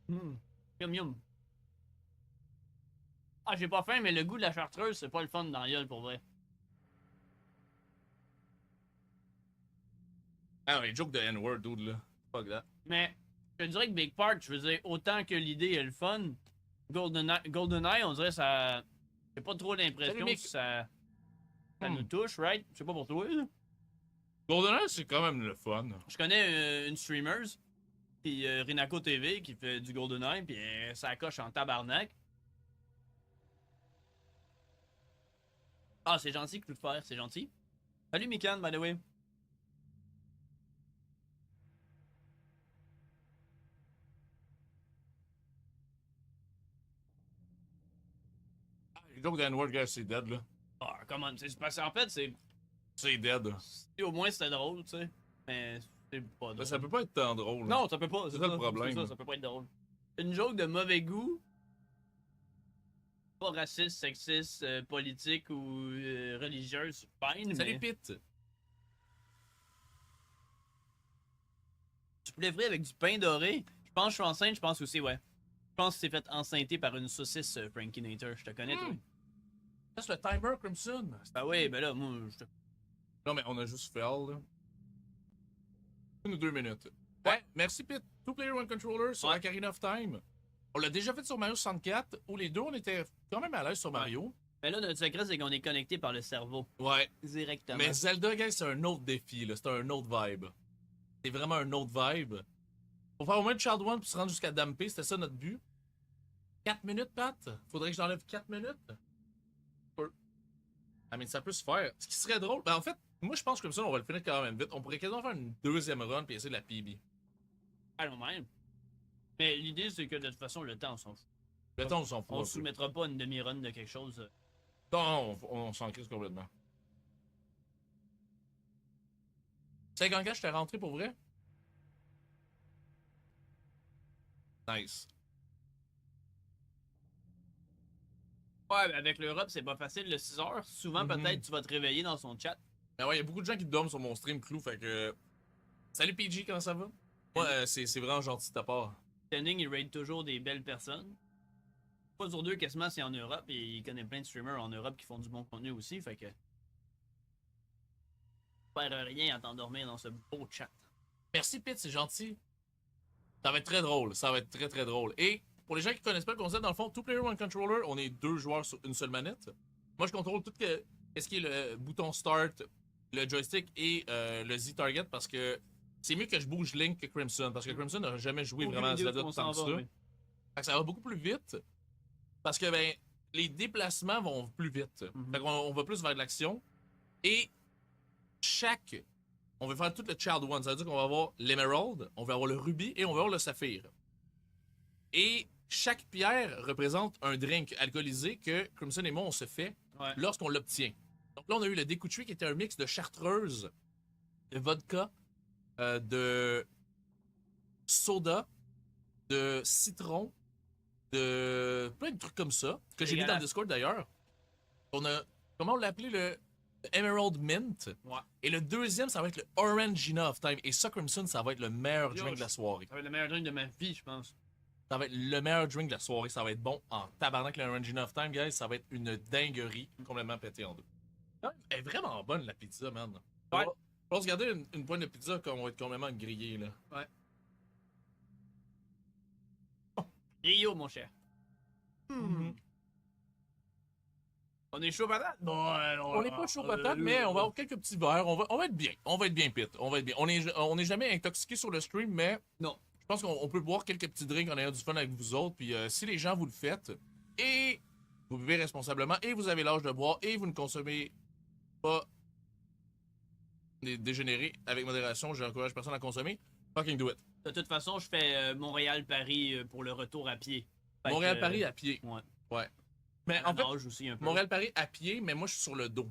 Yum yum. Ah, j'ai pas faim, mais le goût de la chartreuse, c'est pas le fun dans la gueule pour vrai. Ah, les jokes de N-word, dude, là. Fuck that. Mais je te dirais que Big Part, je veux dire, autant que l'idée est le fun, GoldenEye, on dirait ça. J'ai pas trop Salut, l'impression que Mick. ça nous Hmm. touche, right? Je sais pas pour toi. Là. GoldenEye, c'est quand même le fun. Je connais une streamer, puis Rinako TV, qui fait du GoldenEye, puis ça coche en tabarnak. Ah, c'est gentil que tu le faire, c'est gentil. Salut Mikan, by the way. Ah, les jokes de N-word, gars, c'est dead, là. Ah, comment, c'est parce qu'en fait, c'est. C'est dead. Au moins c'était drôle, tu sais. Mais c'est pas Là, drôle. ça peut pas être tant drôle. Là. Non, ça peut pas, C'est ça le c'est problème. ça, ça peut pas être drôle. Une joke de mauvais goût, pas raciste, sexiste, politique ou religieuse, fine, Salut, mais Pete. du poulet frit avec du pain doré, je pense que je suis enceinte, je pense aussi, ouais. Je pense que c'est fait enceinter par une saucisse, Frankie Nater. Je te connais, toi. Ça, c'est le timer, Crimson. Ben oui, ben là, moi, je te. Non, mais on a juste fait, là. 1 ou 2 minutes. Ouais. Ouais, merci, Pete. Two Player One Controller sur Ouais. Ocarina of Time. On l'a déjà fait sur Mario 64, où les deux, on était quand même à l'aise sur Mario. Ben là, notre secret, c'est qu'on est connecté par le cerveau. Ouais. Directement. Mais Zelda, guys, c'est un autre défi, là. C'est un autre vibe. C'est vraiment un autre vibe. Pour faire au moins de Child One puis se rendre jusqu'à Dampé, c'était ça notre but. 4 minutes, Pat? Faudrait que j'enlève 4 minutes? Ah, mais ça peut se faire. Ce qui serait drôle, ben en fait, moi je pense que comme ça, on va le finir quand même vite. On pourrait quasiment faire une deuxième run puis essayer de la PB. Ah non, même. Mais l'idée, c'est que de toute façon, le temps, on s'en fout. Le temps, on s'en fout. On un se peu. soumettra pas à une demi-run de quelque chose. Non, on s'en crise complètement. 54, j'étais rentré pour vrai? Nice. Ouais, mais avec l'Europe, c'est pas facile. Le 6 heures, souvent, peut-être, tu vas te réveiller dans son chat. Ben ouais, il y a beaucoup de gens qui dorment sur mon stream clou, fait que. Salut PG, comment ça va? Ouais, c'est vraiment gentil de ta part. Standing, il raid toujours des belles personnes. Pas sur deux, quasiment, c'est en Europe. Et il connaît plein de streamers en Europe qui font du bon contenu aussi. Fait que. Faire rien à t'endormir dans ce beau chat. Merci Pete, c'est gentil. Ça va être très drôle, ça va être très très drôle. Et pour les gens qui connaissent pas le concept, dans le fond, Two Player One Controller, on est deux joueurs sur une seule manette. Moi, je contrôle tout ce qui est le bouton Start, le joystick et le Z-Target parce que c'est mieux que je bouge Link que Crimson parce que Crimson n'a jamais joué Aucune vraiment à idée où Zelda on tant s'en que ça. va, oui. Fait que ça va beaucoup plus vite parce que ben les déplacements vont plus vite. Fait qu'on on va plus vers de l'action et chaque on va faire tout le Child One. Ça veut dire qu'on va avoir l'Emerald, on va avoir le Ruby et on va avoir le Saphir. Et chaque pierre représente un drink alcoolisé que Crimson et moi on se fait Ouais. lorsqu'on l'obtient. Donc là, on a eu le Découtué qui était un mix de chartreuse, de vodka, de soda, de citron, de plein de trucs comme ça, que j'ai mis dans le Discord d'ailleurs. On a, comment on l'a appelé, le Emerald Mint. Ouais. Et le deuxième, ça va être le Orangina of Time. Et ça, Crimson, ça va être le meilleur drink de la soirée. Ça va être le meilleur drink de ma vie, je pense. Ça va être le meilleur drink de la soirée. Ça va être bon en tabarnak, le Orangina of Time, guys. Ça va être une dinguerie complètement pétée en deux. Elle est vraiment bonne, la pizza, man. Ouais. On va se garder une pointe de pizza qu'on va être complètement grillé, là. Ouais. Rio, mon cher. On est chaud patate? On n'est pas chaud patate, mais on va avoir quelques petits verres. On va être bien. On va être bien, Pete. On va être bien. On est jamais intoxiqué sur le stream, mais Non. je pense qu'on peut boire quelques petits drinks en ayant du fun avec vous autres. Puis si les gens vous le faites, et vous buvez responsablement, et vous avez l'âge de boire, et vous ne consommez pas des dégénérés avec modération, j'encourage personne à consommer, fucking do it. De toute façon, je fais Montréal-Paris pour le retour à pied. Montréal-Paris à pied. Ouais. Ouais. Mais En en fait, aussi un peu. Montréal-Paris à pied, mais moi je suis sur le dos.